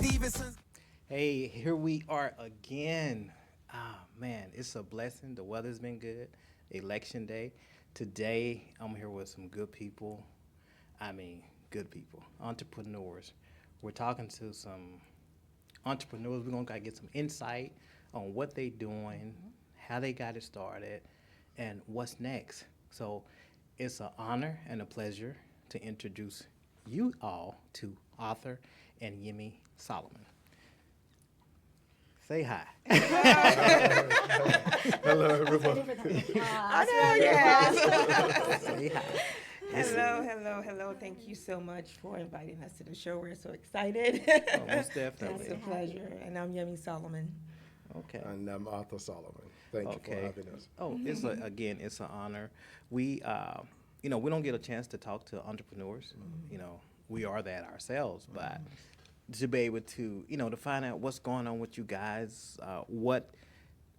Stephenson. Hey, here we are again. Ah, man, it's a blessing. The weather's been good. Election day. Today, I'm here with some good people. I mean, good people, entrepreneurs. We're talking to some entrepreneurs. We're gonna get some insight on what they doing, how they got it started, and what's next. So, it's an honor and a pleasure to introduce you all to Arthur and Yemi Solomon. Say hi. Hello, everybody. I know, yes. Say hi. Hello. Thank you so much for inviting us to the show. We're so excited. Oh, most It's definitely. a pleasure. And I'm Yemi Solomon. Okay. And I'm Arthur Solomon. Thank you for Okay. having us. Oh, again, it's an honor. We don't get a chance to talk to entrepreneurs. We are that ourselves, but to be able to, to find out what's going on with you guys, what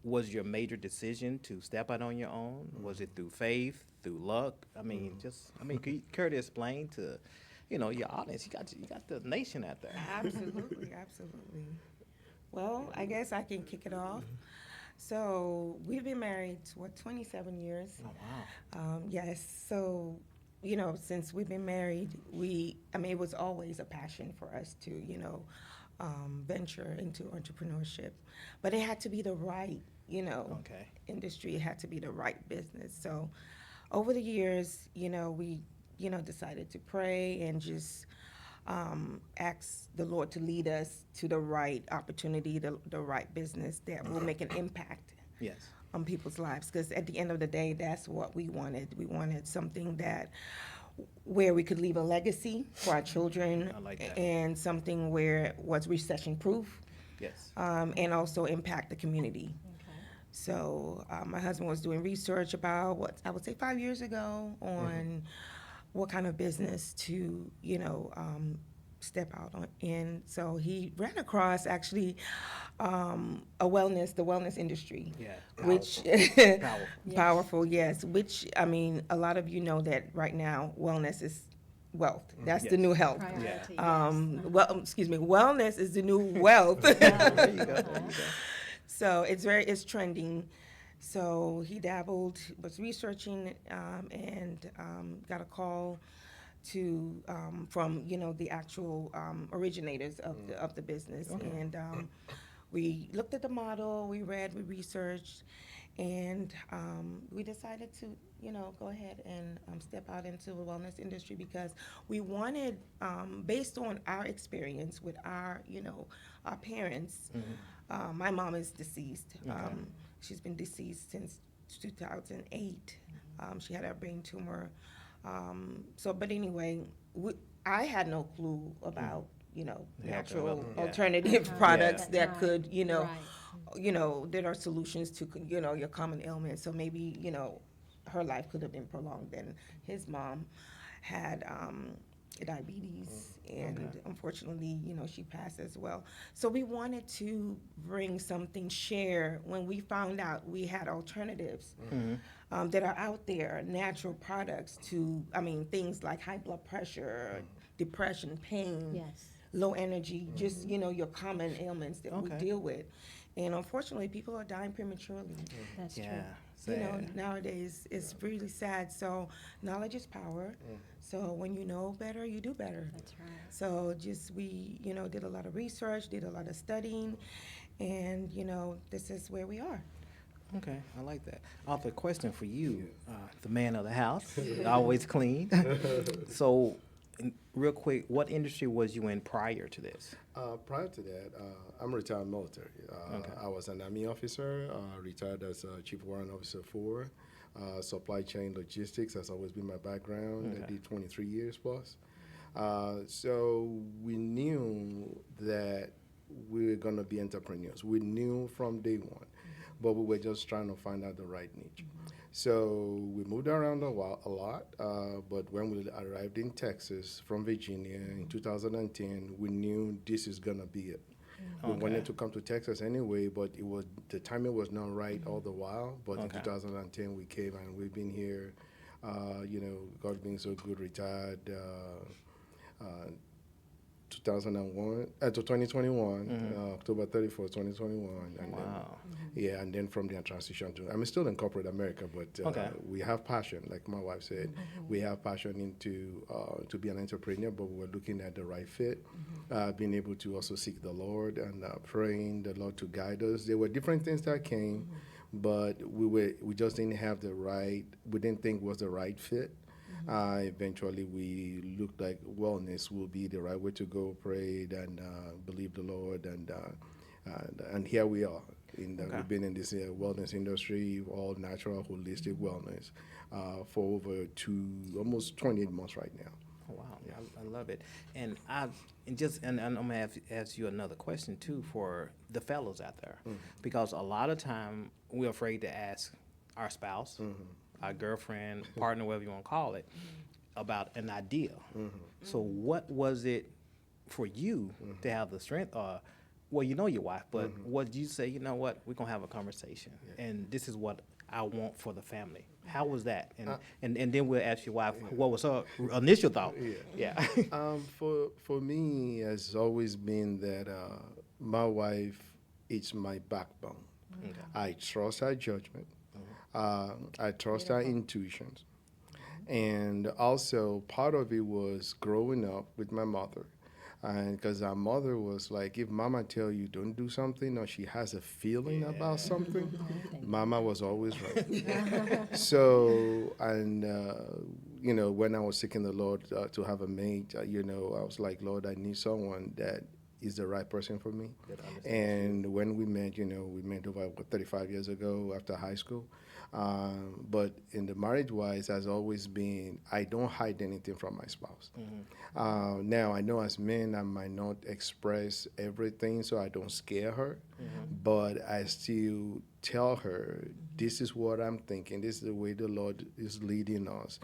was your major decision to step out on your own? Was it through faith, through luck? Could you care to explain to, your audience? You got the nation out there. Absolutely. Well, I guess I can kick it off. So we've been married, 27 years? Oh wow. Yes. So, since we've been married, it was always a passion for us to, venture into entrepreneurship. But it had to be the right, Okay. industry. It had to be the right business. So over the years, we, decided to pray and just ask the Lord to lead us to the right opportunity, the right business that will make an impact Yes. on people's lives. Because at the end of the day, that's what we wanted. We wanted something where we could leave a legacy for our children, I like that. and something where it was recession proof, Yes. and also impact the community. So my husband was doing research about what I would say 5 years ago on what kind of business to step out on in. So he ran across actually the wellness industry, Yeah. which Powerful. powerful, yes. Which a lot of you know that right now wellness is wealth. That's the Yes. new health. Priority, Excuse me, wellness is the new wealth. There you go. So it's trending. So he dabbled, was researching, and got a call from the actual originators of the business, and we looked at the model, we researched, and we decided to go ahead and step out into the wellness industry because we wanted, based on our experience with our parents. My mom is deceased. Okay. She's been deceased since 2008. She had a brain tumor. But anyway, I had no clue about, natural Yeah. alternative products Yeah. that could, Right. that are solutions to, your common ailments. So maybe, her life could have been prolonged. And his mom had diabetes, and Okay. unfortunately, she passed as well. So we wanted to bring something, share when we found out we had alternatives that are out there, natural products to, things like high blood pressure, depression, pain, Yes. low energy, just, your common ailments that we Okay. deal with. And unfortunately, people are dying prematurely. That's Yeah. You know, Sad. nowadays it's really sad. So knowledge is power. So when you know better, you do better. That's right. So just we, did a lot of research, did a lot of studying, and this is where we are. Okay, I like that. Arthur, question for you, the man of the house, always clean. So, real quick, what industry was you in prior to this? Prior to that, I'm retired military. Okay. I was an Army officer, retired as a Chief Warrant Officer 4. Supply chain logistics has always been my background. I Okay. did 23 years plus. So we knew that we were going to be entrepreneurs. We knew from day one, but we were just trying to find out the right niche. So we moved around a lot, but when we arrived in Texas from Virginia in 2010, we knew this is gonna be it. We Okay. wanted to come to Texas anyway, but the timing was not right all the while. But in Okay. 2010 we came and we've been here. God being so good, retired 2001 to 2021, October 31st, 2021. And Wow. yeah, and then from there transition to, I'm still in corporate America, but Okay. we have passion, like my wife said, we have passion into to be an entrepreneur, but we're looking at the right fit, being able to also seek the Lord and praying the Lord to guide us. There were different things that came, but we just didn't have the right, we didn't think was the right fit. Eventually, we looked like wellness will be the right way to go. Prayed and believed the Lord, and here we are. Okay. We've been in this wellness industry, all natural, holistic wellness, for over almost 28 months right now. Oh, wow, I love it, and I'm gonna ask you another question too for the fellows out there, because a lot of time we're afraid to ask our spouse, our girlfriend, partner, whatever you want to call it, about an idea. So what was it for you to have the strength? Well, you know your wife, but what did you say? You know what? We're gonna have a conversation, and this is what I want for the family. How was that? And then we'll ask your wife what was her initial thought. Yeah. For me, has always been that my wife is my backbone. I trust her judgment. I trust her intuitions. And also, part of it was growing up with my mother. And because our mother was like, if mama tell you don't do something or she has a feeling about something, mama was always right. So, and, when I was seeking the Lord to have a mate, I was like, Lord, I need someone that is the right person for me. And when we met over 35 years ago after high school. But in the marriage-wise, has always been, I don't hide anything from my spouse. Now, I know as men, I might not express everything, so I don't scare her, but I still tell her, this is what I'm thinking, this is the way the Lord is leading us.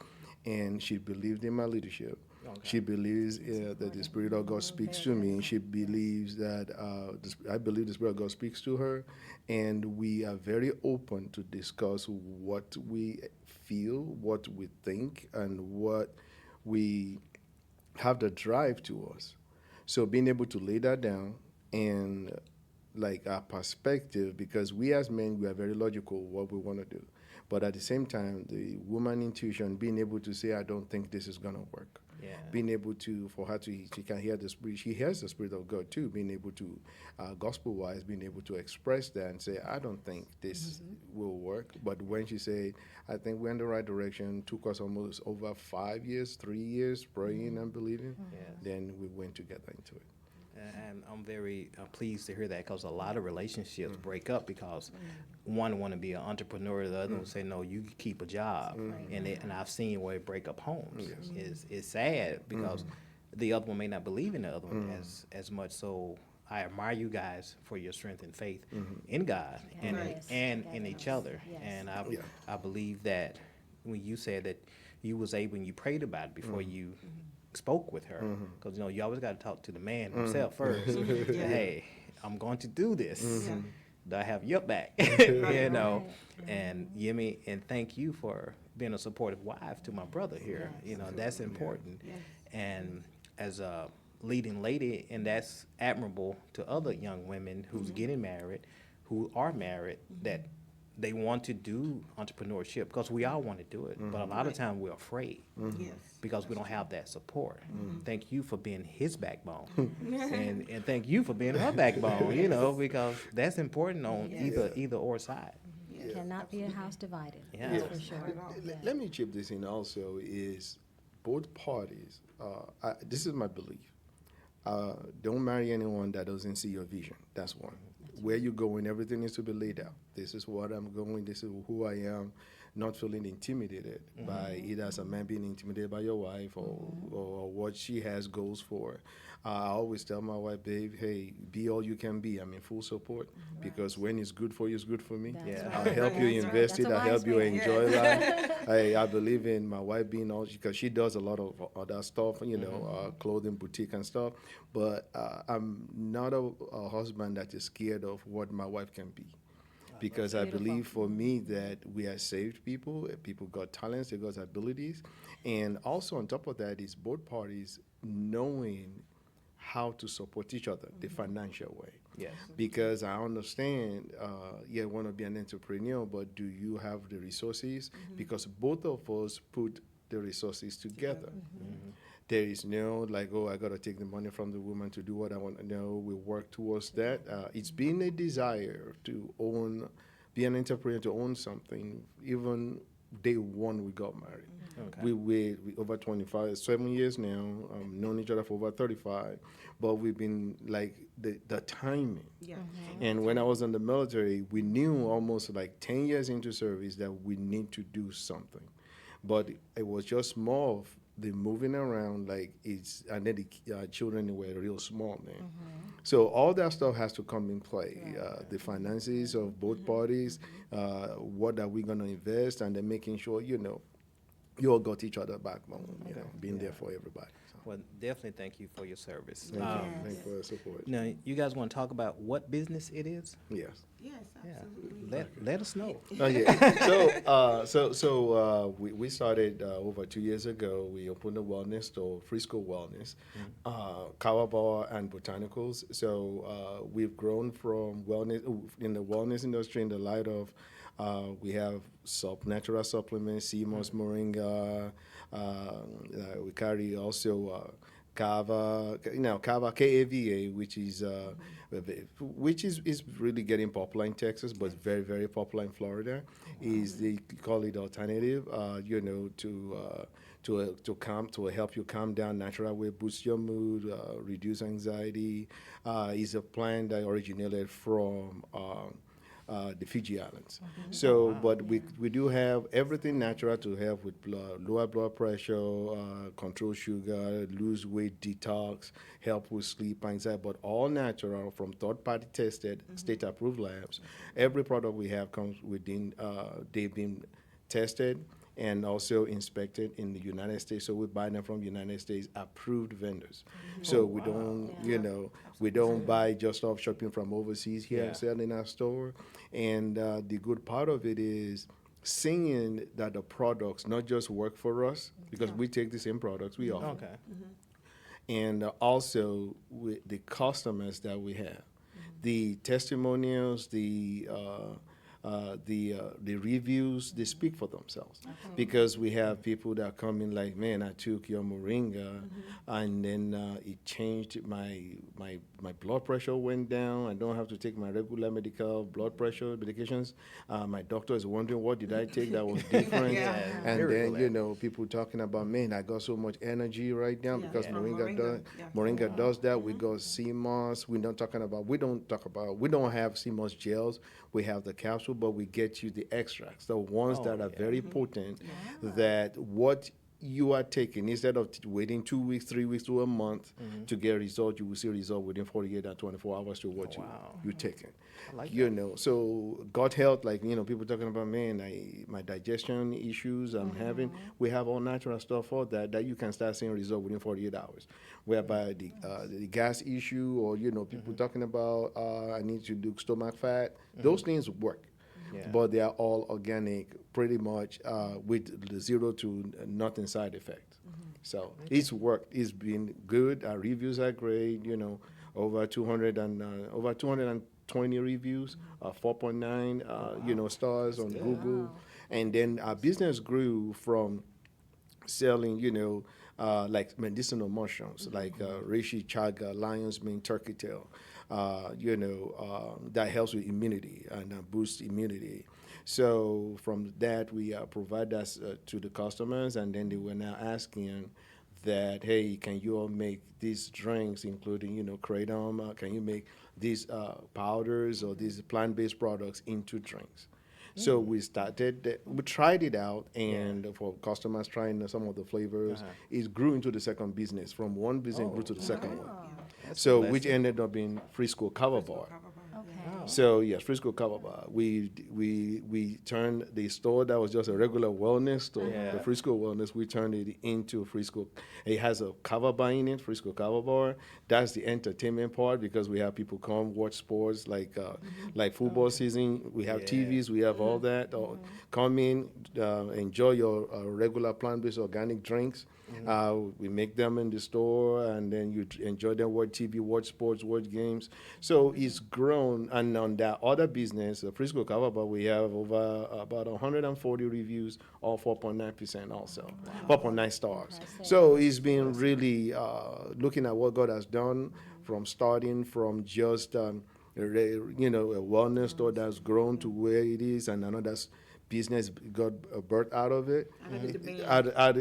And she believed in my leadership. Okay. She believes that the Spirit of God speaks to me. She believes that I believe the Spirit of God speaks to her, and we are very open to discuss what we feel, what we think, and what we have the drive to us. So being able to lay that down and like our perspective, because we as men, we are very logical what we want to do. But at the same time, the woman intuition, being able to say, I don't think this is going to work. Yeah. Being able to, for her to, she can hear the Spirit, she hears the Spirit of God too, being able to, gospel-wise, being able to express that and say, I don't think this will work. But when she said, I think we're in the right direction, took us almost over 5 years, 3 years praying and believing, then we went together into it. And I'm very pleased to hear that, because a lot of relationships break up because one want to be an entrepreneur, the other will say, no, you keep a job. And I've seen where it break up homes. It's sad because the other one may not believe in the other one as much. So I admire you guys for your strength and faith in God and in each other. And I believe that when you said that you was able and you prayed about it before you spoke with her, because you always got to talk to the man himself first. Hey, I'm going to do this. Do I have your back? And Yemi, and thank you for being a supportive wife to my brother here. That's important. And as a leading lady, and that's admirable to other young women who's getting married, who are married, that they want to do entrepreneurship, because we all want to do it, but a lot of times we're afraid because we don't have that support. Thank you for being his backbone, and thank you for being her backbone. Because that's important on either or side. Cannot be a house divided. That's for sure. Let me chip this in also, is both parties, this is my belief, don't marry anyone that doesn't see your vision. That's one. Where you're going, everything needs to be laid out. This is what I'm going, this is who I am, not feeling intimidated by either as a man being intimidated by your wife or what she has goals for. I always tell my wife, babe, hey, be all you can be. I'm in full support, because when it's good for you, it's good for me. I'll help you invest it. I'll help you enjoy life. I believe in my wife being all, because she does a lot of other stuff, clothing, boutique and stuff. But I'm not a husband that is scared of what my wife can be. Because I believe for me that we are saved people. People got talents, they got abilities. And also on top of that is both parties knowing how to support each other the financial way. Yes. Because I understand, you want to be an entrepreneur, but do you have the resources? Because both of us put the resources together. There is no like, oh, I got to take the money from the woman to do what I want. No, we work towards that. It's been a desire to own, be an entrepreneur, to own something, even day one we got married. Okay. We over 25, 7 years now, known each other for over 35, but we've been like the timing. Yeah. And when I was in the military, we knew almost like 10 years into service that we need to do something. But it was just more of the moving around, like it's, and then the children were real small then. So all that stuff has to come in play. The finances of both parties, what are we going to invest, and then making sure, you all got each other backbone, being there for everybody. So, Well, definitely thank you for your service. thank you. Um, Thank you for the support. Now, you guys want to talk about what business it is? Yes. Yes, Yeah. absolutely. Let us know. Oh yeah. So we started over 2 years ago. We opened a wellness store, Frisco Wellness, Kava Bar and Botanicals. So we've grown from wellness in the wellness industry in the light of we have natural supplements, sea moss, moringa. We carry also Cava, Cava, Kava, which is really getting popular in Texas, but very, very popular in Florida. Is they call it alternative, to help you calm down natural way, boost your mood, reduce anxiety. Is a plant that originated from the Fiji Islands. So, but we do have everything natural to help with lower blood pressure, control sugar, lose weight, detox, help with sleep, anxiety, but all natural from third-party tested, state-approved labs. Every product we have comes within, they've been tested and also inspected in the United States. So we buy them from United States approved vendors. So we don't, we don't buy just off shopping from overseas here and sell in our store. And the good part of it is seeing that the products not just work for us, because we take the same products we offer, Okay. and also with the customers that we have, the testimonials, the reviews, they speak for themselves. Because we have people that come in like, man, I took your moringa, and then it changed my blood pressure went down. I don't have to take my regular medical blood pressure medications. My doctor is wondering, what did I take that was different? And Very then, relaxed. people talking about, man, I got so much energy right now because From moringa does that. We got sea moss. We don't talk about, we don't have sea moss gels. We have the capsule, but we get you the extracts, the ones that are very potent, that what you are taking, instead of waiting 2 weeks, 3 weeks to a month to get a result, you will see a result within 48 and 24 hours to what you're taking. I like So gut health, like, people talking about, man, my digestion issues I'm having, we have all natural stuff for that you can start seeing result within 48 hours. Whereby the gas issue, or, people talking about, I need to do stomach fat, those things work. Yeah. But they are all organic, pretty much, with the 0 to nothing side effect. So it's worked. It's been good. Our reviews are great. Over 220 reviews, 4.9, stars on Google, and then our business grew from selling, like medicinal mushrooms, like reishi, chaga, lion's mane, turkey tail. That helps with immunity and boosts immunity. So from that, we provide that to the customers, and then they were now asking that, hey, can you all make these drinks, including, kratom? Can you make these powders or these plant-based products into drinks? So we tried it out, and for customers trying some of the flavors, it grew into the second business. From one business, it grew to the second one. So which ended up being Frisco Kava Bar. Okay. So yes, Frisco Kava Bar. We turned the store that was just a regular wellness store, the Frisco Wellness. We turned it into Frisco. It has a Kava Bar in it, Frisco Kava Bar. That's the entertainment part, because we have people come watch sports like football season. We have TVs. We have all that. Come in, enjoy your regular plant-based organic drinks. We make them in the store, and then you enjoy them, watch TV, watch sports, watch games. So it's grown. And on that other business, Frisco Kava Bar, we have over about 140 reviews, all 4.9% also, 4.9 stars. Impressive. So it's been really looking at what God has done from starting from just a wellness store that's grown to where it is, and another business got birth out of it. Out of the demand.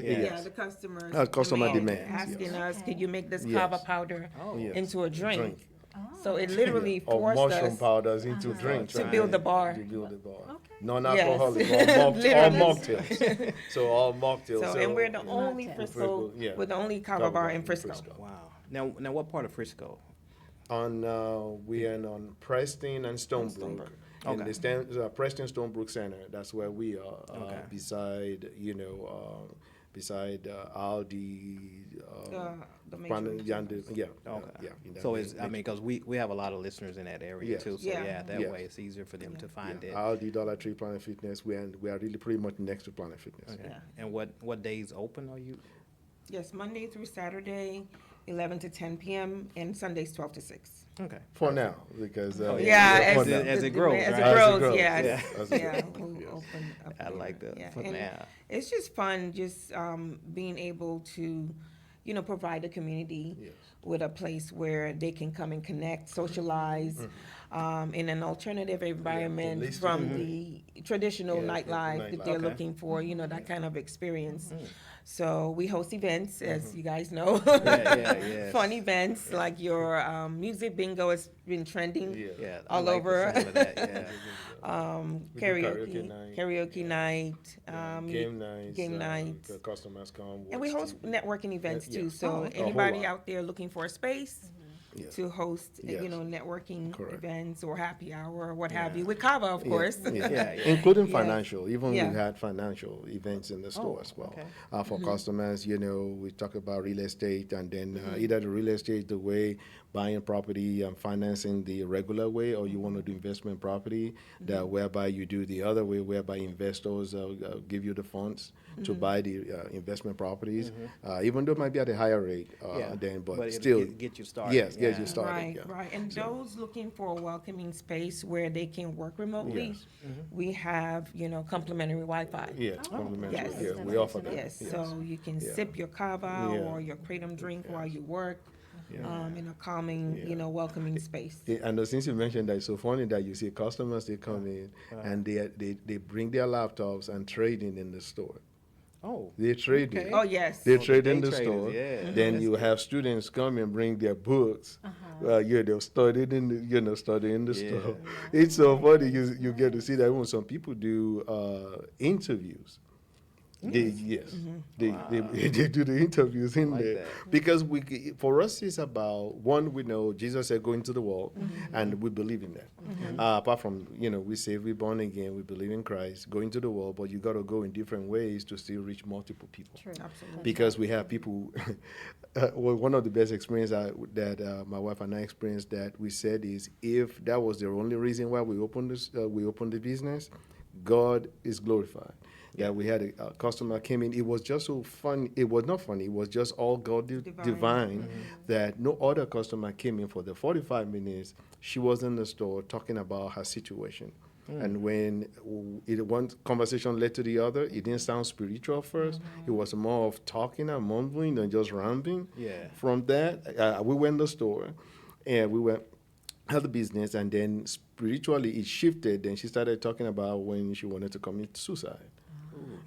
Yes. Yeah, the customers. Customer demand, Asking yes. us, could you make this Yes. kava powder Yes. into a drink? Drink. So it literally Or forced mushroom us powders into drinks. to right? build the bar. To build the bar. Okay. Non-alcoholic, Yes. all Literally. mocktails. So all mocktails. So, and we're the only Mocktails. Frisco, Yeah. we're the only kava Kava bar bar in in Frisco. Frisco. Wow. Now what part of Frisco? We are on Preston and Stonebrook. Stonebrook. In Okay. the Preston Stonebrook Center. That's where we are. Okay. Beside Aldi. The major retailers. In that So ma- it's, I ma- mean, because we have a lot of listeners in that area Yes. too. So Yeah. yeah, that Yes. way it's easier for them to find it. Aldi, Dollar Tree, Planet Fitness. We are really pretty much next to Planet Fitness. Okay. Yeah. And what days open are you? Yes, Monday through Saturday, 11 to 10 p.m. and Sundays 12 to 6. Okay. For now, because Oh, Yeah, for as now. it- as it grows, As right? it As it grows, grows, yes. yeah. As it Yeah, grows, we'll yes. open up I like there. that Yeah, for and now. it's just fun, just being able to, provide the community Yes. with a place where they can come and connect, socialize, in an alternative environment least- from the traditional Yeah, nightlife that nightlife. they're Okay. looking for, that kind of experience. So we host events, as you guys know. Yeah. Fun events like your music bingo has been trending. Yeah. Yeah. I All like the over. sound of that, yeah. We do Karaoke night, game nights. game nights. The customers come. And we watch host TV. networking events Yeah. too. So Oh, okay. A whole anybody lot. out there looking for a space Yes. to host, Yes. networking Correct. events or happy hour or what have Yeah. you, with Cava, of course. Yeah. Including Yes. financial. Even Yeah. we had financial events in the store Oh, as well. okay. For customers, we talk about real estate, and then Mm-hmm. either the real estate, the way buying property and financing the regular way, or you want to do investment property, Mm-hmm. that whereby you do the other way, whereby investors give you the funds to Mm-hmm. buy the investment properties, even though it might be at a higher rate, Yeah. but it'll still get you started. Yes, get you Yeah. started. Right, yeah. right. And those looking for a welcoming space where they can work remotely, Yes. we have, complimentary Wi-Fi. Yeah, complimentary. Yes. Yeah, we offer that. Yes, so you can Yeah. sip your kava Yeah. or your kratom drink while you work, Yeah. in a calming, Yeah. welcoming space. Yeah, and since you mentioned that, it's so funny that you see customers, they come in and they bring their laptops and trade in the store. Oh. They trade Okay. in. Oh, yes. They Oh, the trade day in the traders, store. yeah. Then That's you good. have students come and bring their books. They'll study in the study in the Yeah. store. It's so funny. You get to see that when some people do interviews. They they do the interviews in like there that. because for us it's about one, we know Jesus said go into the world, and we believe in that. Apart from we say we born again, we believe in Christ, go into the world, but you got to go in different ways to still reach multiple people. True. Absolutely. Because we have people. Well, one of the best experiences that my wife and I experienced that we said is if that was the only reason why we opened the business, God is glorified. That we had a customer came in. It was just so fun. It was not funny. It was just all God divine. That no other customer came in for the 45 minutes. She was in the store talking about her situation. And when one conversation led to the other, it didn't sound spiritual first. It was more of talking and mumbling than just rambling. Yeah. From that, we went to the store, and we had the business, and then spiritually it shifted. Then she started talking about when she wanted to commit suicide.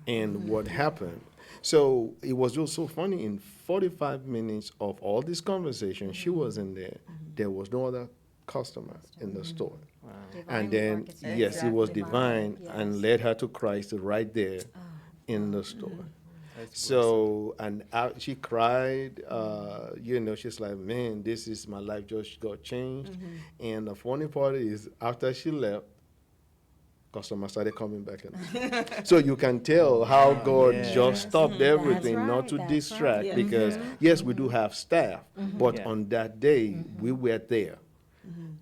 And what happened. So it was just so funny. In 45 minutes of all this conversation, she was in there. There was no other customer in the store. And then, Marcus yes, Lee it was Stephenson divine Show. and Yes. led her to Christ right there in the store. That's So, and she cried, she's like, man, this is my life just got changed. And the funny part is, after she left, customers started coming back in. So you can tell how God yeah. just stopped everything, That's not right, to that's distract, right. Yeah. because yes, we do have staff, but Yeah. on that day, we were there.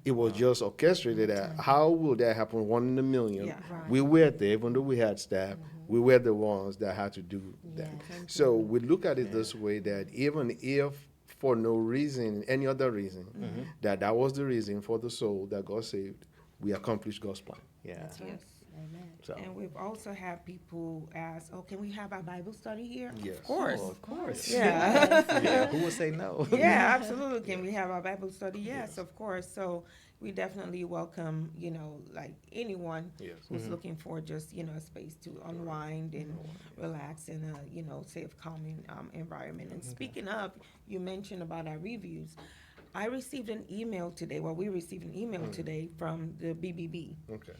It was just orchestrated. How will that happen? 1 in a million. Yeah. Right. We were there, even though we had staff. We were the ones that had to do that. Yes. So we look at it this way, that even if for no reason, any other reason, that was the reason for the soul that got saved, we accomplished God's plan. Yeah. Yes. Amen. So, And we've also had people ask, "Oh, can we have our Bible study here?" Yes. Of course. Oh, of course. Yeah. Yeah. Who would say no? Yeah, absolutely. Can we have our Bible study? Yes, of course. So we definitely welcome, like anyone Yes. who's looking for just, a space to unwind and relax in a, safe, calming environment. And speaking of, you mentioned about our reviews. I received an email today. Well, we received an email today from the BBB. Okay.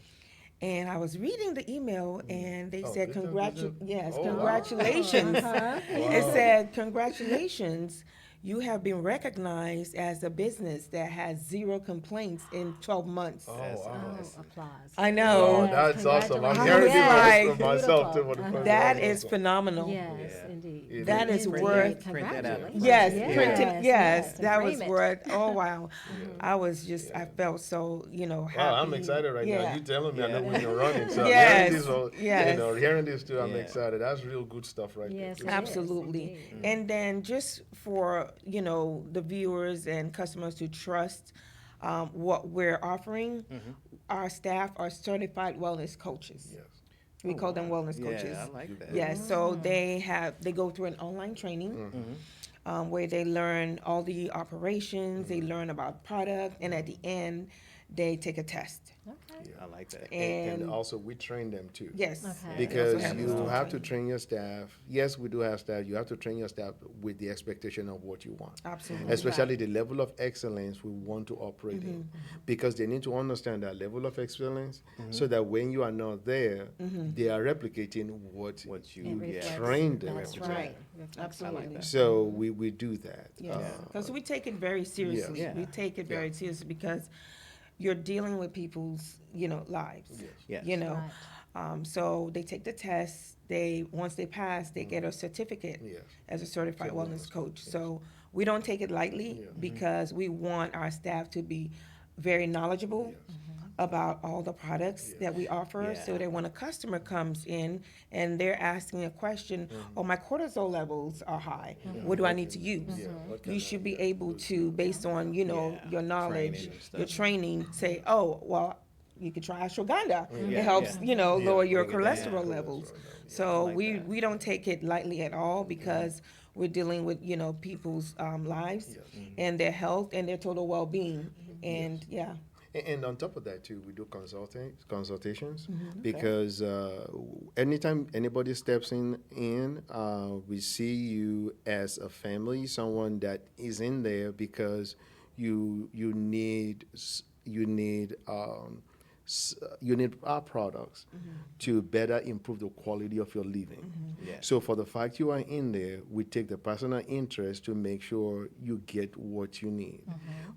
And I was reading the email, and they Oh, said, did they? yes, Oh, wow. congratulations. Uh-huh. It said, congratulations, you have been recognized as a business that has 0 complaints in 12 months. Oh, That's wow. Oh, applause. I know. Wow, Yes, that's awesome. I'm congratulations. hearing Yes. this from myself too. Beautiful. For the first That time. is Awesome. phenomenal. Yes, Yeah. indeed. It That is Print worth. that- print that out. Congratulations. Yes, Yes, printed, yes, that and was frame it. worth, oh, wow. I was just, I felt so, happy. Wow, I'm excited right now. Yeah. You telling me I know Yeah. when you're running. So Yes, hearing this, yes. hearing this too, I'm Yeah. excited. That's real good stuff right Yes, there. it Absolutely. is, indeed. And then just for, the viewers and customers to trust what we're offering, our staff are certified wellness coaches. Yes. We call them wellness coaches. Yeah, I like that. Yes, so they go through an online training where they learn all the operations, they learn about product, and at the end, they take a test. Okay. I like that. And And also we train them too. yes. Okay. they Because also have you those have to training. train your staff. Yes, we do have staff. You have to train your staff with the expectation of what you want. Absolutely. Especially the level of excellence we want to operate in. Because they need to understand that level of excellence so that when you are not there, they are replicating what What you It you reflects. trained them That's to right. do. Absolutely. So we do that. Yes, because we take it very seriously. Yeah. We take it very seriously because you're dealing with people's, lives. Yes. Right. So they take the test. Once they pass, they get a certificate Yes. as a certified So wellness coach. So we don't take it lightly because we want our staff to be very knowledgeable about all the products that we offer. So Yeah. that when a customer comes in and they're asking a question, "Oh, my cortisol levels are high. What do I need to use?" Yeah, what You kind should of- be able to, based on, Yeah, your knowledge, training and stuff. your training, say, "Oh, well, you could try ashwagandha. Yeah, It helps, yeah. lower your bring it down. cholesterol levels." Cholesterol, So like we, that. we don't take it lightly at all because we're dealing with, people's lives and their health and their total well-being. And yeah, And on top of that too, we do consultations because anytime anybody steps in, we see you as a family, someone that is in there because you need our products to better improve the quality of your living. Yeah. So for the fact you are in there, we take the personal interest to make sure you get what you need.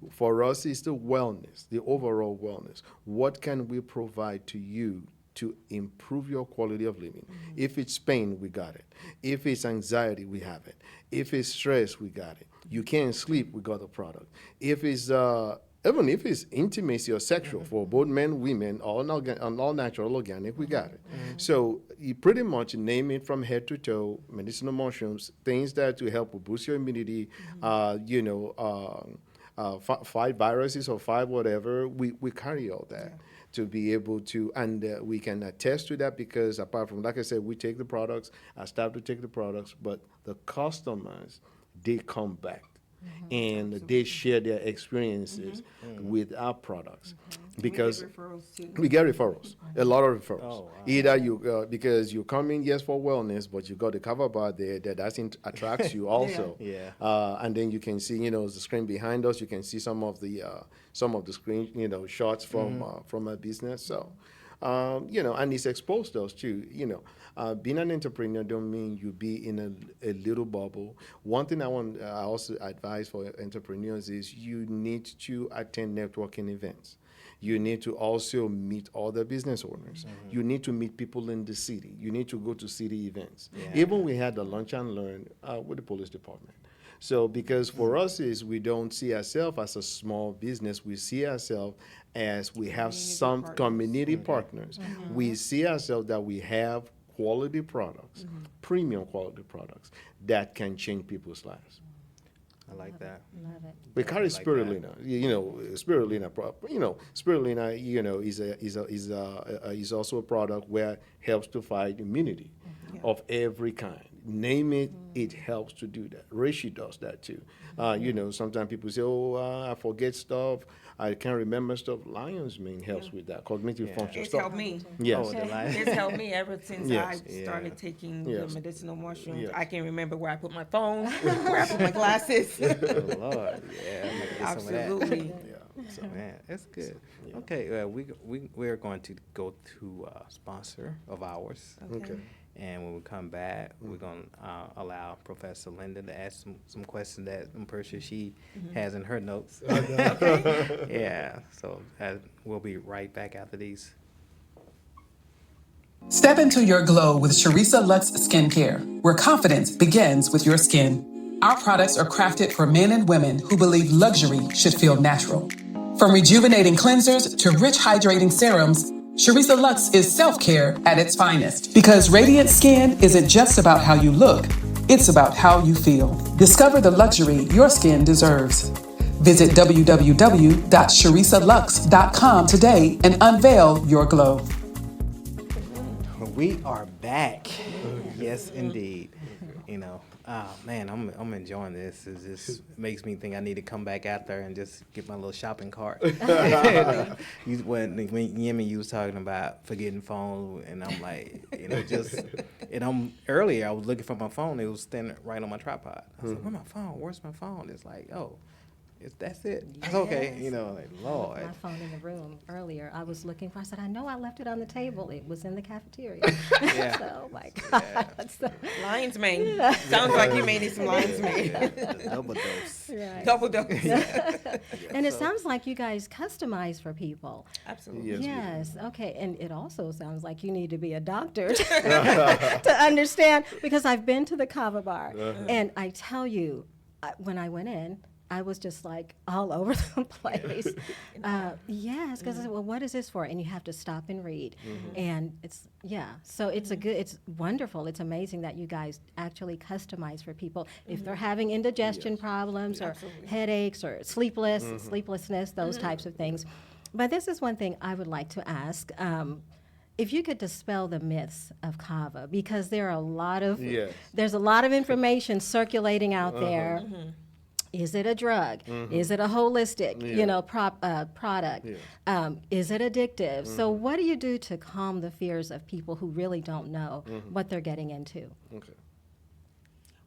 For us, it's the wellness, the overall wellness. What can we provide to you to improve your quality of living? If it's pain, we got it. If it's anxiety, we have it. If it's stress, we got it. You can't sleep, we got the product. If it's even if it's intimacy or sexual for both men, women, all natural, organic, we got it. So you pretty much name it from head to toe, medicinal mushrooms, things that to help boost your immunity, fight viruses or fight whatever. We carry all that to be able to, and we can attest to that because apart from, like I said, we take the products, our staff to take the products, but the customers, they come back. And they share their experiences with our products because we get referrals too. we get referrals, a lot of referrals. Oh, wow. Either you because you come in yes for wellness, but you got the Kava Bar there that attracts you also. Yeah. And then you can see the screen behind us. You can see some of the screen shots from our business. So. And it's exposed us to, being an entrepreneur don't mean you be in a little bubble. One thing I also advise for entrepreneurs is you need to attend networking events. You need to also meet other business owners. You need to meet people in the city. You need to go to city events. Yeah. Even we had a lunch and learn with the police department. So because for us is we don't see ourselves as a small business, we see ourselves as we have some community partners. We see ourselves that we have quality products, premium quality products that can change people's lives. I like that. Love it. We carry like that. spirulina. Spirulina, is also a product where it helps to fight immunity of every kind. Name it, it helps to do that. Reishi does that too. Sometimes people say, I forget stuff. I can't remember stuff. Lion's mane helps with that. Cognitive function It's stuff. helped me. Yes. Oh, the lion. It's helped me ever since Yes. I started taking Yes. the medicinal mushrooms. Yes. I can remember where I put my phone, where I put my glasses. Oh, Lord. Yeah, I'm gonna get some of that. Absolutely. So, man, that's good. Okay, we're going to go to a sponsor of ours. Okay. And when we come back, we're going to allow Professor Linda to ask some questions that I'm pretty sure she has in her notes. Yeah, so we'll be right back after these. Step into your glow with Charissa Luxe Skincare, where confidence begins with your skin. Our products are crafted for men and women who believe luxury should feel natural. From rejuvenating cleansers to rich hydrating serums, Charissa Luxe is self-care at its finest. Because radiant skin isn't just about how you look, it's about how you feel. Discover the luxury your skin deserves. Visit www.charissaluxe.com today and unveil your glow. We are back. Yes, indeed. Man, I'm enjoying this. It just makes me think I need to come back out there and just get my little shopping cart. When Yemi, you was talking about forgetting phone, and I'm like, earlier I was looking for my phone. It was standing right on my tripod. I was like, where's my phone? Where's my phone? It's like, that's it. It's okay. Lord. My phone in the room earlier. I was looking for. I said, I know I left it on the table. It was in the cafeteria. Yeah. So, oh my God. So, Lion's mane. Sounds like you may need some lion's mane. Double dose. right. Double dose. And it sounds like you guys customize for people. Absolutely. Yes, we do. Yes. Okay. And it also sounds like you need to be a doctor to understand, because I've been to the Kava Bar, and I tell you, when I went in, I was just like all over the place. Yes, because I said, well, what is this for? And you have to stop and read. And so it's it's wonderful. It's amazing that you guys actually customize for people. If they're having indigestion problems or headaches or sleeplessness, those types of things. But this is one thing I would like to ask. If you could dispel the myths of Cava, because there's a lot of information circulating out there. Is it a drug? Is it a holistic, product? Is it addictive? So what do you do to calm the fears of people who really don't know what they're getting into? Okay.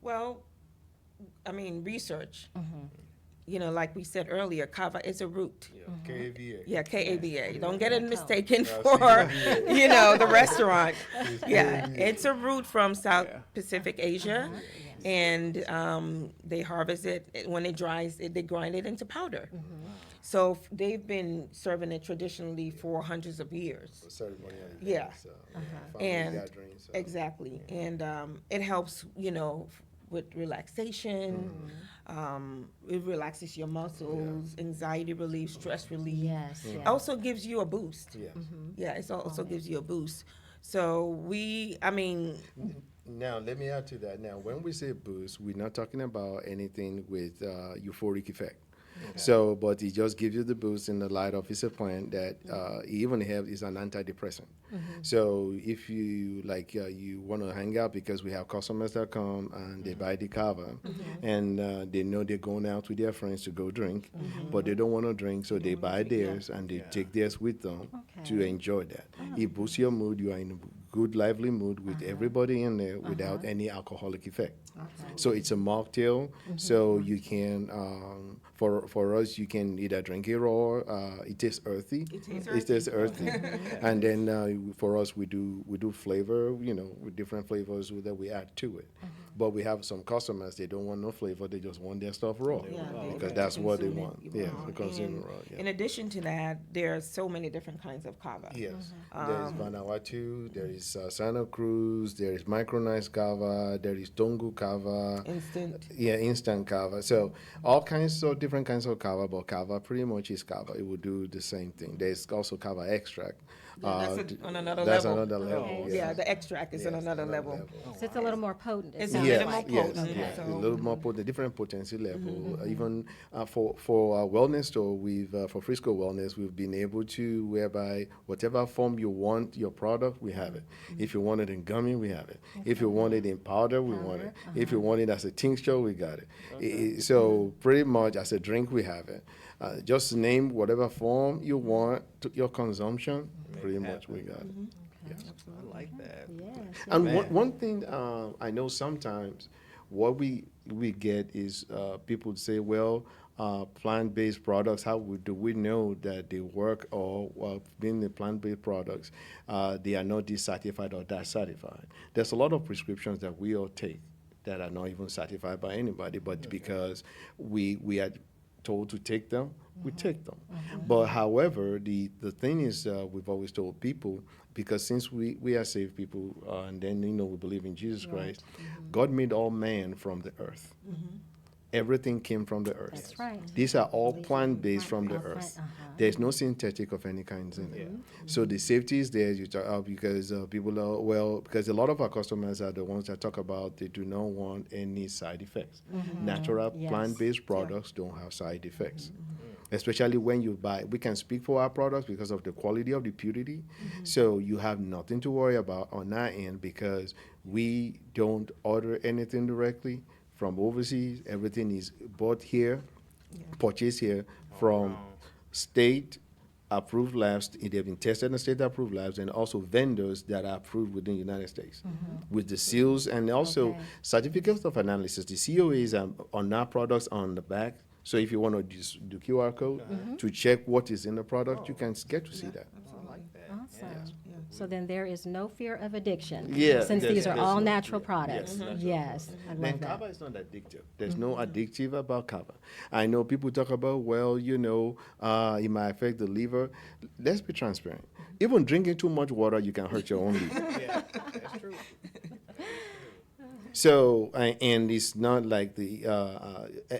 Well, research. Like we said earlier, Cava is a root. KAVA. Yeah, K-A-V-A. Don't get it mistaken for, the restaurant. Yeah, it's a root from South Pacific Asia. And they harvest it. When it dries, they grind it into powder. So they've been serving it traditionally for hundreds of years. Ceremonial events, Yeah. family And gatherings. exactly. And it helps, with relaxation. It relaxes your muscles, anxiety relief, stress relief. Yes. Also gives you a boost. Yes. Yeah, it also gives you a boost. So Now, let me add to that. Now, when we say boost, we're not talking about anything with euphoric effect. So, but it just gives you the boost in the light of it's a plant that even is an antidepressant. So, if you you want to hang out, because we have customers that come and they buy the Cava, and they know they're going out with their friends to go drink, but they don't want to drink, so they buy theirs and they take theirs with them to enjoy that. It boosts your mood. You are in a good, lively mood with everybody in there without any alcoholic effect. So it's a mocktail. So you can, for us, you can either drink it raw. It tastes earthy. It tastes earthy. And then for us, we do flavor. With different flavors that we add to it. But we have some customers, they don't want no flavor. They just want their stuff raw because that's what they want. Yeah, the consumer raw. Yeah. In addition to that, there are so many different kinds of Cava. Yes, there is Vanuatu, there is Santa Cruz, there is micronized Cava, there is Tongu Cava. Instant. Yeah, instant Cava. So all kinds of different kinds of Cava, but Cava pretty much is Cava. It will do the same thing. There's also Cava extract. Yeah, that's D- on another that's level. another level. Okay. Yes. Yeah, the extract is on Yes, another level. So it's a little more potent. It It's sounds a Yes, little more like. yes, potent, yes. so- A little more potent, different potency level. Even for our wellness store, we've for Frisco Wellness, we've been able to whereby whatever form you want your product, we have it. If you want it in gummy, we have it. If you want it in powder, we want it. If you want it as a tincture, we got it. So pretty much as a drink, we have it. Just name whatever form you want to your consumption. Pretty much we got it. I like that. Yes. And Man. one thing I know sometimes what we get is people say, well, plant-based products, do we know that they work, or being the plant-based products, they are not this certified or that certified. There's a lot of prescriptions that we all take that are not even certified by anybody, but because we are told to take them, we take them. But however, the thing is, we've always told people, because since we are saved people, and then we believe in Jesus Christ, God made all man from the earth. Everything came from the earth. That's right. These are all plant-based from the All plant- earth. uh-huh. There's no synthetic of any kinds in it. So the safety is there because people are, because a lot of our customers are the ones that talk about they do not want any side effects. Natural Yes. plant-based products don't have side effects. Especially when you buy, we can speak for our products because of the quality of the purity. So you have nothing to worry about on our end because we don't order anything directly from overseas. Everything is bought here, purchased here from state approved labs. They've been tested in state approved labs, and also vendors that are approved within the United States with the seals and also Okay. certificates of analysis. The COAs are on our products on the back. So if you want to just do QR code to check what is in the product, you can get to see that. I like that. Awesome. So then there is no fear of addiction. Yeah, Since there's- these are there's all no natural fear. products. Yes, natural Yes, I And love Cava that. is not addictive. There's no addictive about Cava. I know people talk about, well, it might affect the liver. Let's be transparent. Even drinking too much water, you can hurt your own liver. Yeah, that's true. So, and it's not like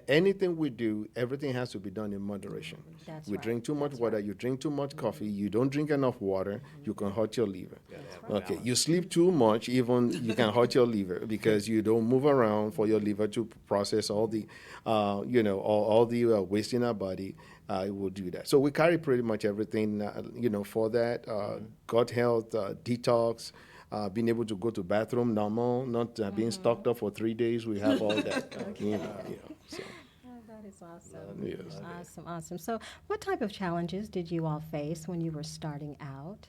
anything we do, everything has to be done in moderation. That's We right. drink too much water, you drink too much coffee, you don't drink enough water, you can hurt your liver. Okay, you sleep too much, even you can hurt your liver because you don't move around for your liver to process all the, all the waste in our body. It will do that. So we carry pretty much everything, for that. Gut health, detox, being able to go to bathroom normal, not being stocked up for 3 days. We have all that. So. Oh, that is awesome. Yes. Awesome. So what type of challenges did you all face when you were starting out?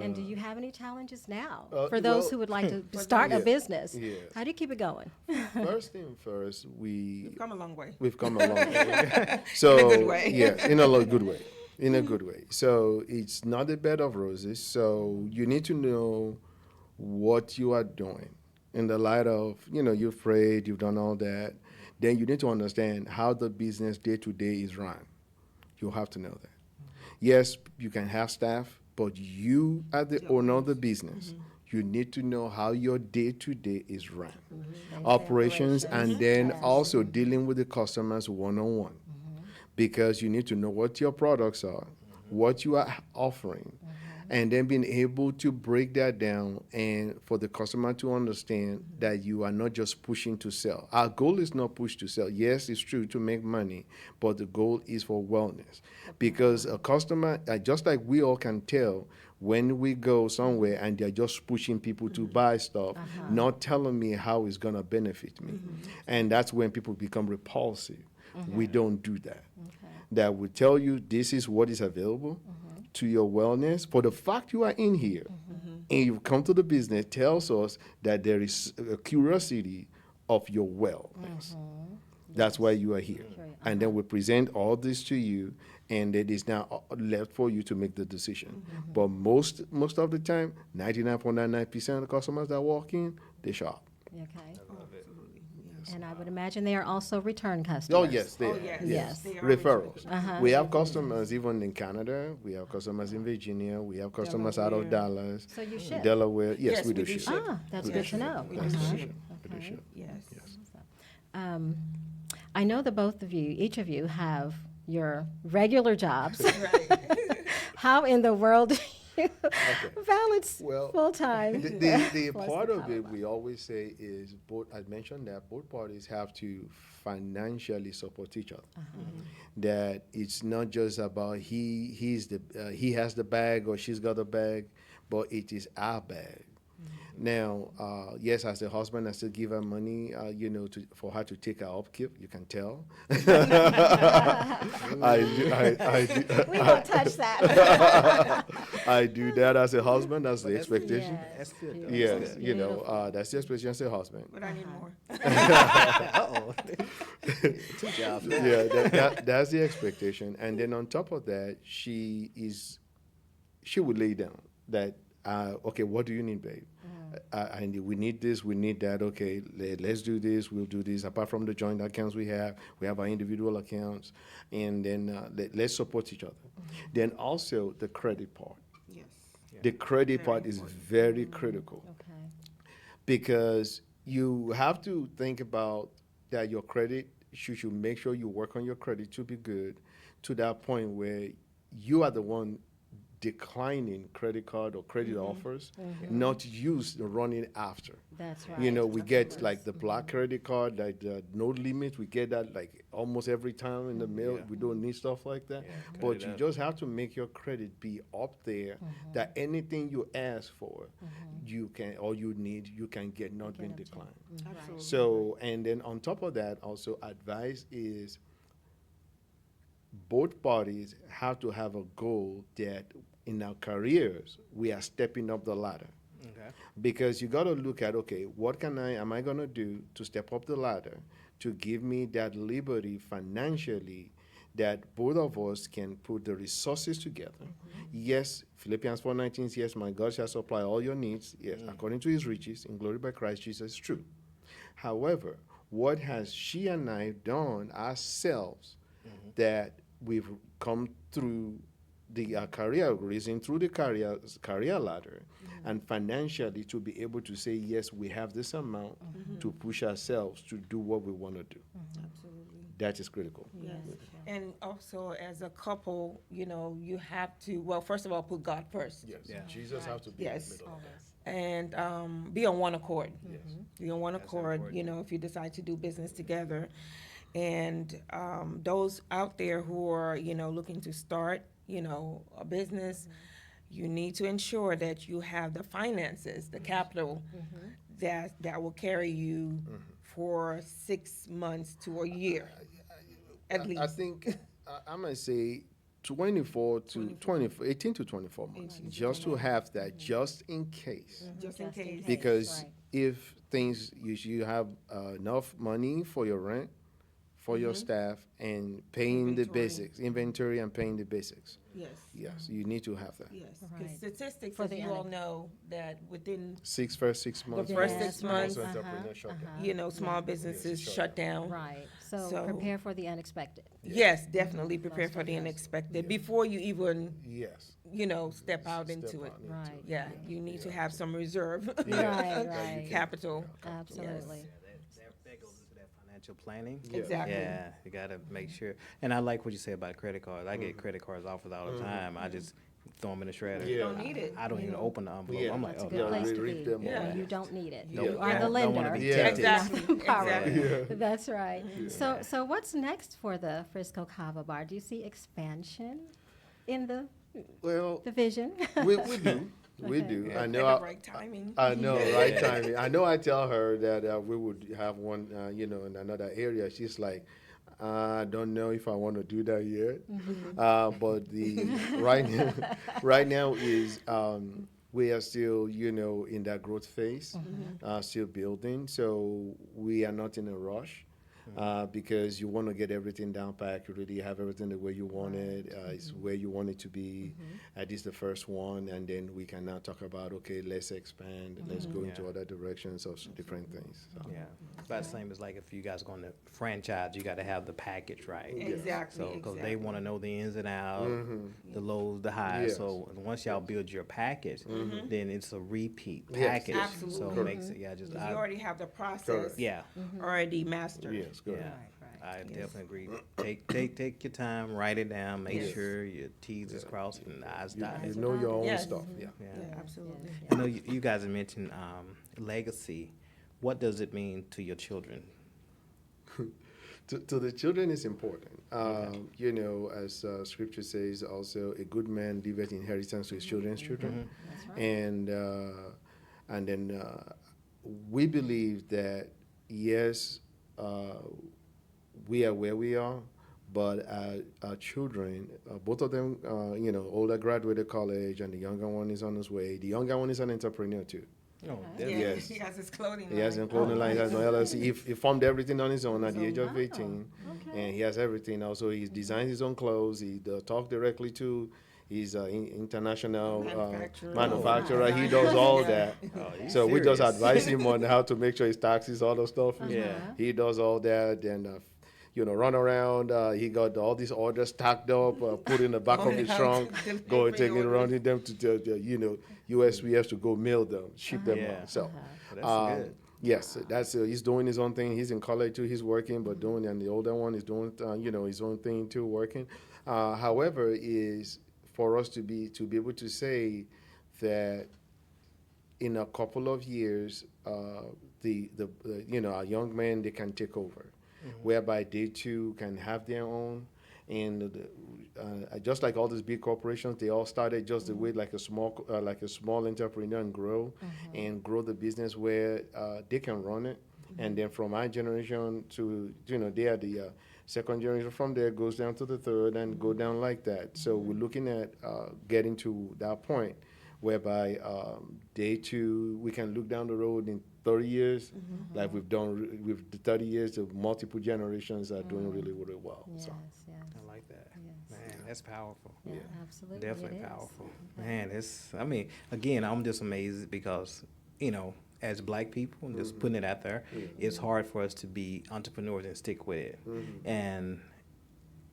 And do you have any challenges now for those well, who would like to start a yeah, business? yes. How do you keep it going? First thing first, We've come a long way. we've come a long way. So, In a good way. Yeah, in a good way. In a good way. So it's not a bed of roses. So you need to know what you are doing in the light of, you've prayed, you've done all that. Then you need to understand how the business day to day is run. You have to know that. Yes, you can have staff, but you are the owner of the business. You need to know how your day to day is run. Operations, and then also dealing with the customers one on one. Because you need to know what your products are, what you are offering, and then being able to break that down and for the customer to understand that you are not just pushing to sell. Our goal is not push to sell. Yes, it's true to make money, but the goal is for wellness. Because a customer, just like we all can tell when we go somewhere and they're just pushing people to buy stuff, not telling me how it's going to benefit me. And that's when people become repulsive. We don't do that. That will tell you this is what is available to your wellness. For the fact you are in here and you come to the business, tells us that there is a curiosity of your wellness. That's why you are here. And then we present all this to you, and it is now left for you to make the decision. But most of the time, 99.99% of the customers that walk in, they shop. Okay. And I would imagine they are also return Oh, customers. yes, they Oh, are. yes. Yes. They are Referrals. Uh-huh. We have customers even in Canada. We have customers in Virginia. We have customers out of Delaware. Dallas. So you ship? Delaware. Yes, Yes, we do we do ship. ship. Ah, that's We good do to ship. know. We Yes, do we do ship. ship. We do Okay. ship. Yes. I know that both of you, each of you, have your regular jobs. Right. How in the world do you balance Well, full time? The part of it we always say is both. I mentioned that both parties have to financially support each other. That it's not just about he has the bag or she's got the bag, but it is our bag. Now, yes, as a husband, I still give her money, for her to take her upkeep. You can tell. I do. We won't touch that. I do that as a husband. That's the That's good. expectation. That's good, though. Yes, Beautiful. that's the expectation as a husband. But I need more. Uh-oh. 2 jobs now. Yeah, that's the expectation. And then on top of that, she would lay down that, okay, what do you need, babe? We need this, we need that. Okay, let's do this, we'll do this. Apart from the joint accounts we have our individual accounts. And then let's support each other. Then also the credit part. Yes. The credit part is very critical. Okay. Because you have to think about that your credit, you should make sure you work on your credit to be good to that point where you are the one declining credit card or credit offers, not used running after. That's right. We get like the black credit card, like the no limit. We get that like almost every time in the mail. Yeah. We don't need stuff like that. Yeah, But credit you up. just have to make your credit be up there that anything you ask for, you can, or you need, you can get, not being declined. Absolutely. So, and then on top of that, also advice is both parties have to have a goal that in our careers, we are stepping up the ladder. Okay. Because you got to look at, okay, what am I going to do to step up the ladder to give me that liberty financially that both of us can put the resources together. Yes, Philippians 4:19 says, my God shall supply all your needs, yes, according to his riches in glory by Christ Jesus, true. However, what has she and I done ourselves that we've come through the career, risen through the career ladder, and financially to be able to say, yes, we have this amount to push ourselves to do what we want to do. Absolutely. That is critical. Yes. And also, as a couple, you have to, well, first of all, put God first. Yes, Yeah. Jesus has to be Yes. in the middle of that. And be on one accord. Yes. Be on one That's accord, important. if you decide to do business together. And those out there who are, looking to start, a business, you need to ensure that you have the finances, the capital that will carry you for 6 months to a year, at least. I think I'm going to say 24 to 24, 18 to 24 months, just to have that, just in case. Just in case. Because Right. if things, you have enough money for your rent, for your staff, and paying the Inventory. basics, inventory and paying the basics. Yes. Yes, you need to have that. Yes. Right. Because statistics, For as the you all unex- know, that within, First 6 months. first most- 6 months, most entrepreneurs shut down. small businesses shut shut down. Right. So, So- prepare for the unexpected. Yes, definitely prepare for the unexpected before you even, Yes. step out into it. Right. Yeah, you need to have some reserve Right, right. capital. Absolutely. That goes into that financial planning. Exactly. Yeah, you got to make sure. And I like what you say about credit cards. I get credit cards offered all the time. I just throw them in the shredder. You don't need it. I don't even open the envelope. Yeah. I'm like, That's a oh, good Yeah, place we to read be. them all. When you don't need it. Yeah. You are the Don't lender. wanna be Yeah. tempted. Exactly. Power. Exactly. That's right. So what's next for the Frisco Kava Bar? Do you see expansion in the Well, vision? we do. We Okay. do. Yeah. I At know. the right timing. I know, right timing. I know. I tell her that we would have one, in another area. She's like, I don't know if I want to do that yet. But the right now is we are still, in that growth phase, still building. So we are not in a rush. because you want to get everything down packed. You really have everything the way you want it. It's where you want it to be. At least the first one, and then we can now talk about, okay, let's expand, let's go into Yeah. other directions of different things. So. Yeah, it's about the same as like if you guys going to franchise, you got to have the package right. Exactly, So because they exactly. want to know the ins and outs, the lows, the highs. Yes. So once y'all build your package, then it's a repeat Yes. package. So Absolutely. it makes it just Because you already have the process Correct. yeah. already mastered. Yes, good. Yeah, I definitely agree. Take your time, write it down, make Yes. sure your T's is crossed and the I's You dotted. know your own Yes. stuff. Yeah. Yeah. Yeah, absolutely. I know you guys have mentioned legacy. What does it mean to your children? To the children, it's important. You know, as Scripture says, also a good man leaveth inheritance to his children's children, That's right. and then we believe that yes, we are where we are, but our children, both of them, you know, older graduated college, and the younger one is on his way. The younger one is an entrepreneur too. Oh, Yeah, Yes. he has his clothing He has line. a clothing line, he has no LLC. He formed everything on his own at the age of Wow. 18. Okay. And he has everything. Also, he designs his own clothes. He talk directly to his international Manufacturer. manufacturer. Oh, He nice. does all Yeah. that. Oh, he's So we just serious. advise him on how to make sure his taxes, all those stuff. Yeah. He does all that. And, you know, run around. He got all these orders stacked up, put in the back of his trunk, go and take it around with them to, you know, USPS to go mail them, ship them Yeah. out. So, That's good. yes, that's he's doing his own thing. He's in college too. He's working, but doing, and the older one is doing, you know, his own thing too, working. However, is for us to be able to say that in a couple of years, the you know, our young men, they can take over, whereby they too can have their own. And just like all these big corporations, they all started just the way like a small entrepreneur and grow the business where they can run it. And then from my generation to, you know, they are the second generation. From there goes down to the third and go down like that. So we're looking at getting to that point whereby they too, we can look down the road in 30 years, like we've done with the 30 years of multiple generations are doing really, really well. Yes, So. yes. I like that. Yes. Man, that's powerful. Yeah, absolutely. Definitely it is. powerful. Man, it's, I mean, again, I'm just amazed because, you know, as black people, and just putting it out there, it's hard for us to be entrepreneurs and stick with it.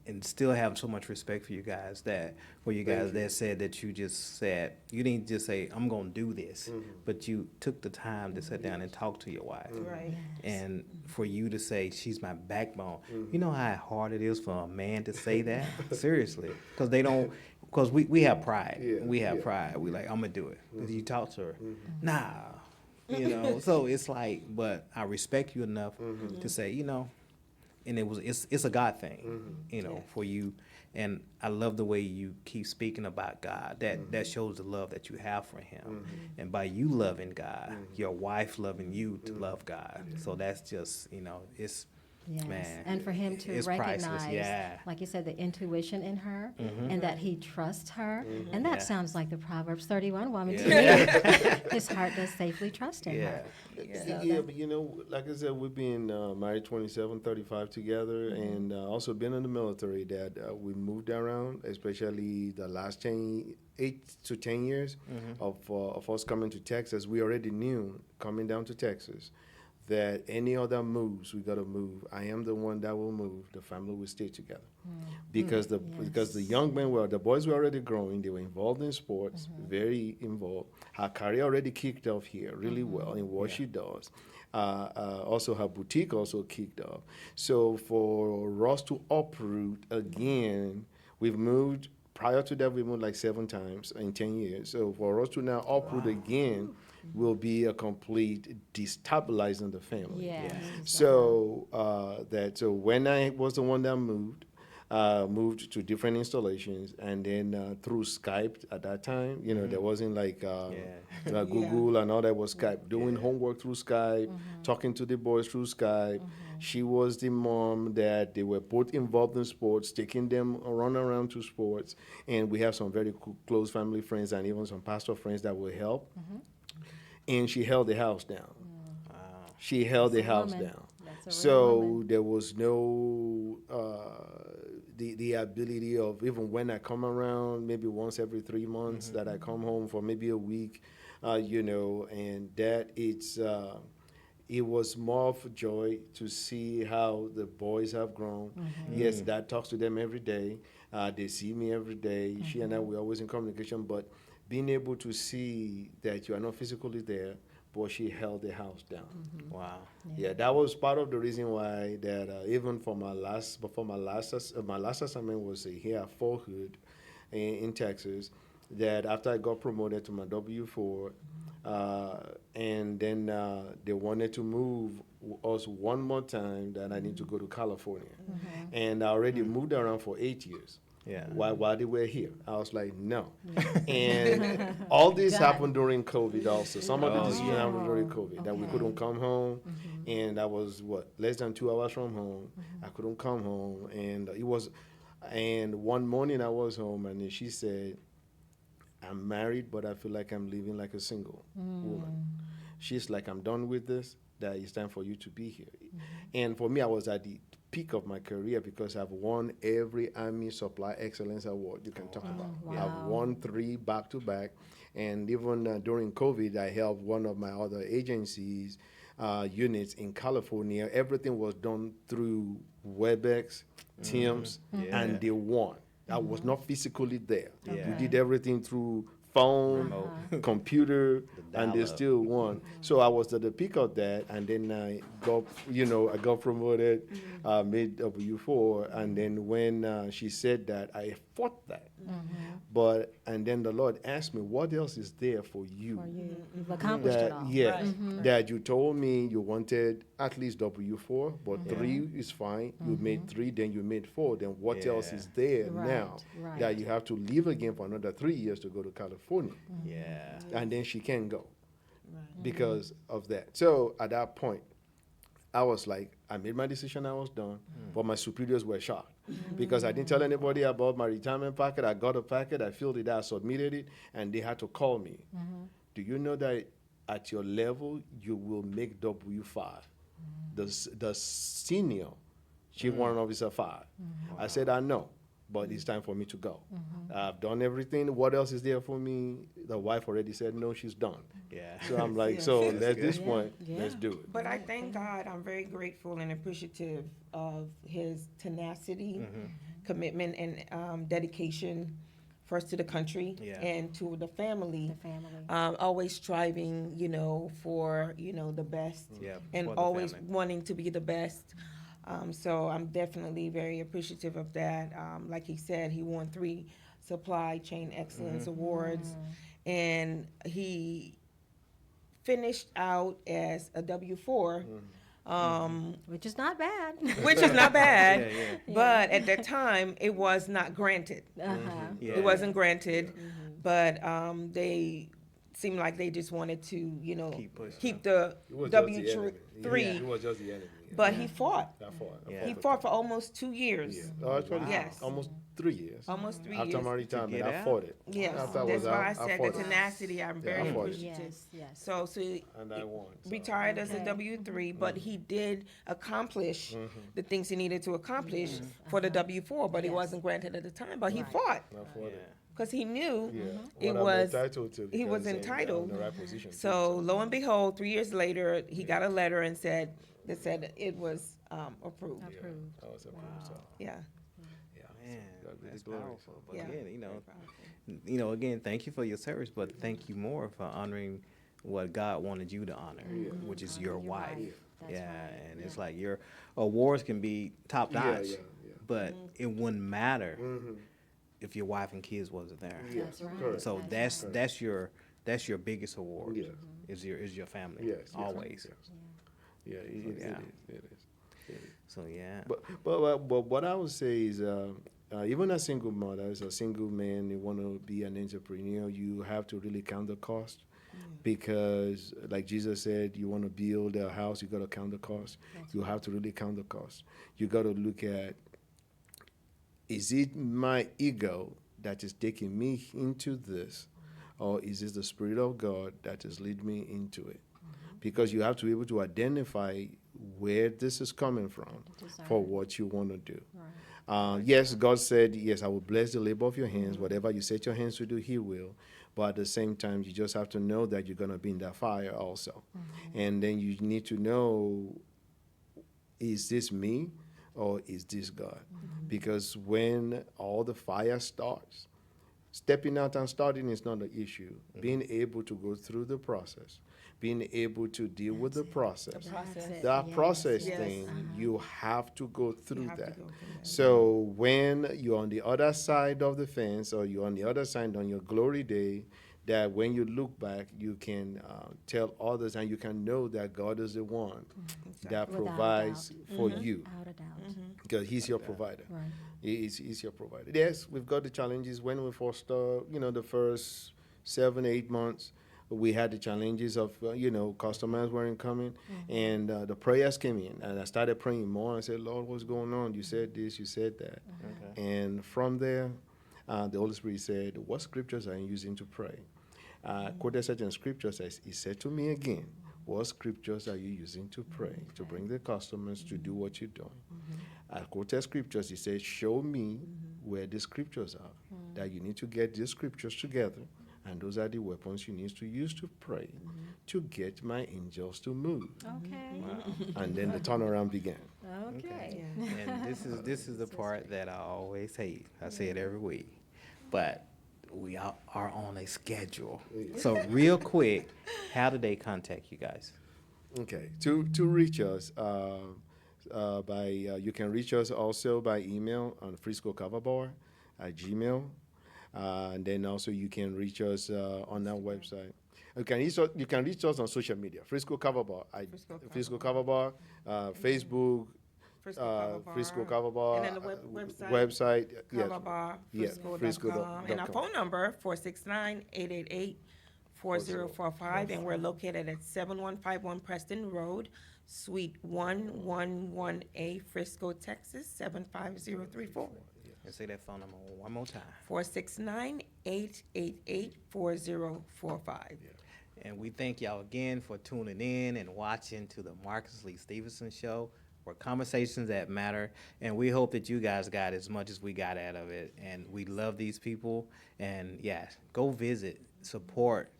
And still have so much respect for you guys that, for you guys that said that you just said, you didn't just say, I'm going to do this, but you took the time to sit down and talk to your wife. Right. And for you to say, she's my backbone. You know how hard it is for a man to say that? Seriously. Because they don't, because we have pride. Yeah, We have yeah. pride. We like, I'm going to do it. Because you talk to her. Nah. You know, so it's like, but I respect you enough to say, you know, and it's a God thing, you know, for you. And I love the way you keep speaking about God. That shows the love that you have for him. And by you loving God, your wife loving you to love God. So that's just, you know, it's, Yes, man, and for him to it's priceless. recognize, Yeah. like you said, the intuition in her, and that he trusts her, and that Yeah. sounds like the Proverbs 31 woman to Yeah. me. His heart does safely trust in Yeah. her. Yeah, but you know, like I said, we've been married 27, 35 together, and also been in the military. That we moved around, especially the last 8 to 10 years of us coming to Texas. We already knew coming down to Texas that any other moves we got to move. I am the one that will move. The family will stay together because the young men the boys were already growing. They were involved in sports, very involved. Her career already kicked off here really well in what she does. Also, her boutique also kicked off. So for us to uproot again, we've moved. Prior to that, we moved like 7 times in 10 years. So for us to now uproot again will be a complete destabilizing the family. Yes. So so when I was the one that moved to different installations, and then through Skype at that time, you know, there wasn't like Google and all that was Skype. Doing homework through Skype, talking to the boys through Skype. She was the mom that they were both involved in sports, taking them around to sports, and we have some very close family friends and even some pastor friends that will help. And she held the house down. She held the house woman. down. That's a real So woman. there was no the ability of, even when I come around, maybe once every 3 months, that I come home for maybe a week, and that it was more of joy to see how the boys have grown. Yes, Dad talks to them every day. They see me every day. She and I, we're always in communication, but being able to see that you are not physically there, but she held the house down. Wow. Yeah, that was part of the reason why that even for my last assignment was here at Fort Hood in Texas. That after I got promoted to my W-4, and then they wanted to move us one more time, that I need to go to California, and I already moved around for 8 years. Yeah. While they were here, I was like, no. And all this Done. happened during COVID also. Some of the Oh, decisions yeah. happened during COVID, that we Okay. couldn't come home. And I was, less than 2 hours from home. I couldn't come home. And one morning I was home, and then she said, I'm married, but I feel like I'm living like a single woman. She's like, I'm done with this, that it's time for you to be here. And for me, I was at the peak of my career because I've won every Army Supply Excellence Award you can talk about. Wow. I've won 3 back to back. And even during COVID, I helped one of my other agencies, units in California. Everything was done through WebEx, Teams, and they won. I was not physically there. Yeah. We did everything through phone, computer, and they dial-up. still won. So I was at the peak of that, and then I got promoted, made W-4, and then when she said that, I fought that. And then the Lord asked me, what else is there for you? For you. You've accomplished it all. Yes, that you told me you wanted at least W-4, but 3 is fine. You made 3, then you made 4. Then what else Yeah. is there Right, now right. that you have to leave again for another 3 years to go to California? Yeah. And then she can't go because of that. So at that point, I was like, I made my decision, I was done, but my superiors were shocked because I didn't tell anybody about my retirement packet. I got a packet, I filled it out, I submitted it, and they had to call me. Do you know that at your level, you will make W-5? The senior chief warrant officer 5. I said, I know, but it's time for me to go. I've done everything. What else is there for me? The wife already said, no, she's done. Yeah. So I'm like, so at this point, let's do it. But I thank God, I'm very grateful and appreciative of his tenacity, commitment, and dedication, first to the country Yeah. and to the family. The family. Always striving, for, the best. Yeah, And for the always family. wanting to be the best. So I'm definitely very appreciative of that. Like he said, he won 3 Supply Chain Excellence Awards. And he finished out as a W-4, Which is not bad. which is not bad. Yeah, But at that time, it was not granted. Uh-huh. Yeah. It wasn't granted, but they seemed like they just wanted to, Keep pushing. keep the It was just the W enemy. three. It was just the enemy. But he fought. I fought. Yeah. He fought for almost 2 years. Actually, Yes. almost 3 years. Almost 3 After years. my retirement, get I out? fought it. Yes, After I that's was why I out, said the fought it. tenacity. I'm very I fought it. appreciative. Yes, yes. So he And I won. So. retired as a Okay. W-3, but he did accomplish the things he needed to accomplish for the W-4, but he Yes. wasn't granted at the time. But he Right. fought I fought it. because he knew Yeah. it What I'm was. entitled to he was because, entitled. I'm in the right position too, So lo and behold, 3 years later, he got a letter and said it was approved. Yeah, Approved. I was approved. So, Yeah. yeah. Man, God be the that's glory. powerful. But Yeah. again, again, thank you for your service, but thank you more for honoring what God wanted you to honor, which is your wife. That's Yeah, right. and it's like your awards can be top Yeah, notch, yeah. but it wouldn't matter if your wife and kids wasn't there. That's right. correct. So That's that's your biggest award. Yes. Is your family. Yes, yes, Always. yes. Yeah, it Yeah. is. It is. So yeah. But what I would say is, even a single mother, as a single man, you want to be an entrepreneur, you have to really count the cost. Because, like Jesus said, you want to build a house, you got to count the cost. You have to really count the cost. You got to look at, is it my ego that is taking me into this, or is it the Spirit of God that is leading me into it? Because you have to be able to identify where this is coming from Desire. for what you want to do. Right. Yes, God said, yes, I will bless the labor of your hands. Whatever you set your hands to do, he will. But at the same time, you just have to know that you're going to be in that fire also. And then you need to know, is this me or is this God? Because when all the fire starts, stepping out and starting is not an issue. Being able to go through the process, being able to deal with the process. Process. That's it. That Yes. process Yes. thing, you have to go through have to that. go through that. So when you're on the other side of the fence, or you're on the other side on your glory day, that when you look back, you can tell others and you can know that God is the one that Without a provides doubt. for you, Without a doubt. because he's your provider. Right. He's your provider. Yes, we've got the challenges when we first start, the first 7-8 months. We had the challenges of, customers weren't coming, and the prayers came in, and I started praying more. I said, Lord, what's going on? You said this, you said that. And from there, the Holy Spirit said, what scriptures are you using to pray? Quoted certain scriptures. He said to me again, what scriptures are you using to pray, to bring the customers to do what you're doing? I quoted scriptures. He said, show me where the scriptures are, that you need to get these scriptures together. And those are the weapons you need to use to pray to get my angels to move. Okay. And then the turnaround began. Okay. And this is the part that I always hate. I say it every week, but we are on a schedule. So real quick, how do they contact you guys? Okay. To reach us, you can reach us also by email on Frisco Kava Bar at Gmail. And then also you can reach us on our website. You can reach us on social media. Frisco Kava Bar, Frisco Kava Bar, Facebook, Frisco Kava Bar, And then the website. Kava Bar, Frisco.com. And our phone number, 469-888-4045. And we're located at 7151 Preston Road, Suite 111A, Frisco, Texas, 75034. And say that phone number one more time. 469-888-4045. And we thank y'all again for tuning in and watching to the Marcus Lee Stephenson Show, where conversations that matter. And we hope that you guys got as much as we got out of it. And we love these people. And yeah, go visit, support.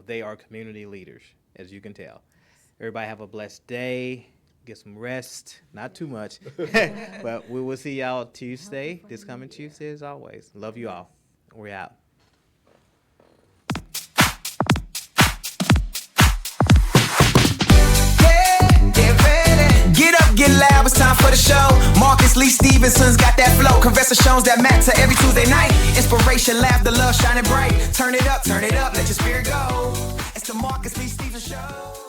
They are community leaders, as you can tell. Everybody have a blessed day. Get some rest, not too much. But we will see y'all Tuesday, this coming Tuesday as always. Love you all. We're out. Get up, get loud, it's time for the show. Marcus Lee Stephenson's got that flow. Conversations that matter every Tuesday night. Inspiration, laughter, love shining bright. Turn it up, let your spirit go. It's the Marcus Lee Stephenson Show.